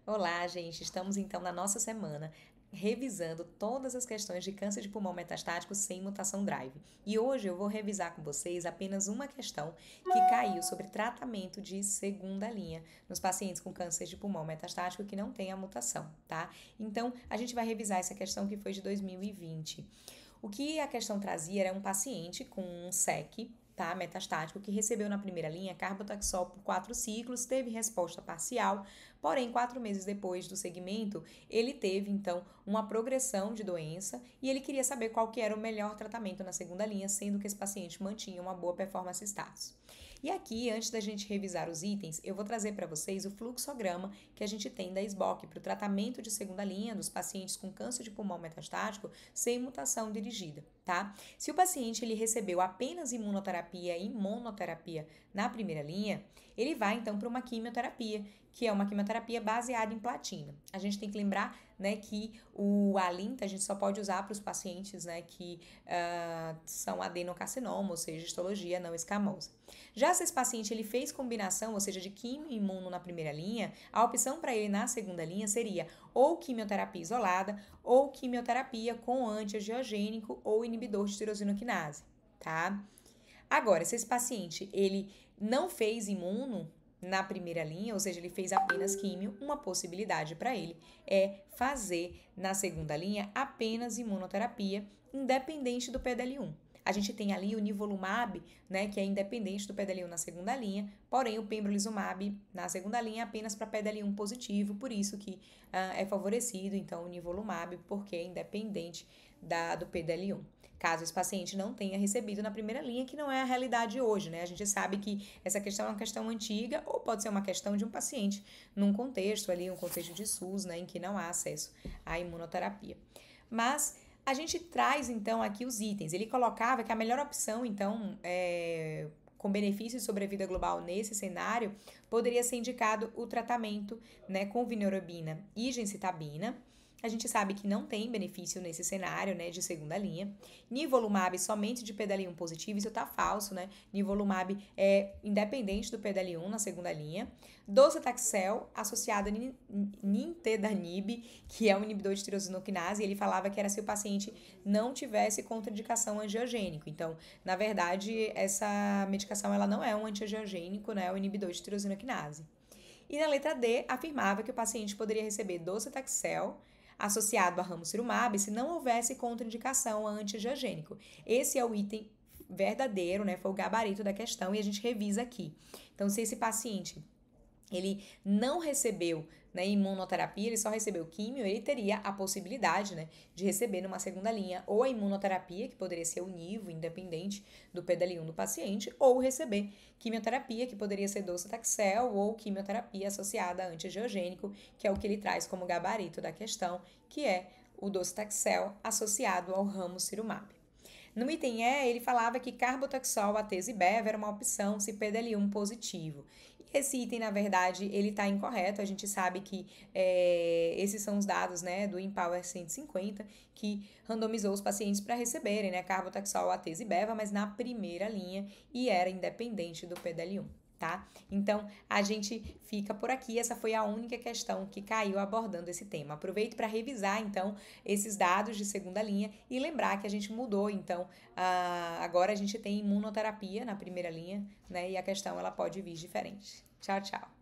Olá, gente! Estamos então na nossa semana revisando todas as questões de câncer de pulmão metastático sem mutação drive. E hoje eu vou revisar com vocês apenas uma questão que caiu sobre tratamento de segunda linha nos pacientes com câncer de pulmão metastático que não tem a mutação, tá? Então, a gente vai revisar essa questão que foi de 2020. O que a questão trazia era um paciente com um SEC, tá, metastático, que recebeu na primeira linha carbotaxol por 4 ciclos, teve resposta parcial, porém, 4 meses depois do segmento, ele teve, então, uma progressão de doença e ele queria saber qual que era o melhor tratamento na segunda linha, sendo que esse paciente mantinha uma boa performance status. E aqui, antes da gente revisar os itens, eu vou trazer para vocês o fluxograma que a gente tem da SBOC para o tratamento de segunda linha dos pacientes com câncer de pulmão metastático sem mutação dirigida, tá? Se o paciente ele recebeu apenas imunoterapia e monoterapia na primeira linha, ele vai então para uma quimioterapia, que é uma quimioterapia baseada em platina. A gente tem que lembrar, né, que o Alinta a gente só pode usar para os pacientes, né, que são adenocarcinoma, ou seja, histologia não escamosa. Já se esse paciente ele fez combinação, ou seja, de quimio e imuno na primeira linha, a opção para ele na segunda linha seria ou quimioterapia isolada ou quimioterapia com antiangiogênico ou inibidor de tirosinoquinase, tá? Agora, se esse paciente ele não fez imuno na primeira linha, ou seja, ele fez apenas químio, uma possibilidade para ele é fazer na segunda linha apenas imunoterapia, independente do PDL1. A gente tem ali o nivolumab, né, que é independente do PDL1 na segunda linha, porém o pembrolizumab na segunda linha é apenas para PDL1 positivo, por isso que é favorecido, então, o nivolumab, porque é independente do PDL1. Caso esse paciente não tenha recebido na primeira linha, que não é a realidade hoje, né? A gente sabe que essa questão é uma questão antiga ou pode ser uma questão de um paciente num contexto ali, um contexto de SUS, né, em que não há acesso à imunoterapia. Mas a gente traz, então, aqui os itens. Ele colocava que a melhor opção, então, com benefício de sobrevida global nesse cenário, poderia ser indicado o tratamento, né, com vinorubina e gencitabina. A gente sabe que não tem benefício nesse cenário, né, de segunda linha. Nivolumab somente de PDL1 positivo, isso tá falso, né? Nivolumab é independente do PDL1 na segunda linha. Docetaxel associado a nintedanib, que é um inibidor de tirosinoquinase, e ele falava que era se o paciente não tivesse contraindicação angiogênico. Então, na verdade, essa medicação ela não é um antiangiogênico, né, é um inibidor de tirosinoquinase. E na letra D, afirmava que o paciente poderia receber docetaxel associado a ramucirumab se não houvesse contraindicação a antiangiogênico. Esse é o item verdadeiro, né? Foi o gabarito da questão e a gente revisa aqui. Então, se esse paciente ele não recebeu, né, imunoterapia, ele só recebeu químio, ele teria a possibilidade, né, de receber numa segunda linha ou a imunoterapia, que poderia ser o nivo, independente do PDL1 do paciente, ou receber quimioterapia, que poderia ser docetaxel, ou quimioterapia associada a antiangiogênico, que é o que ele traz como gabarito da questão, que é o docetaxel associado ao ramucirumab. No item E, ele falava que carbotaxol, atezibeva era uma opção se PDL1 positivo. E esse item, na verdade, ele está incorreto. A gente sabe que esses são os dados, né, do Empower 150, que randomizou os pacientes para receberem, né, carbotaxol, atezibeva, mas na primeira linha e era independente do PDL1. Tá? Então, a gente fica por aqui. Essa foi a única questão que caiu abordando esse tema. Aproveito para revisar, então, esses dados de segunda linha e lembrar que a gente mudou. Então, agora a gente tem imunoterapia na primeira linha, né? E a questão ela pode vir diferente. Tchau, tchau.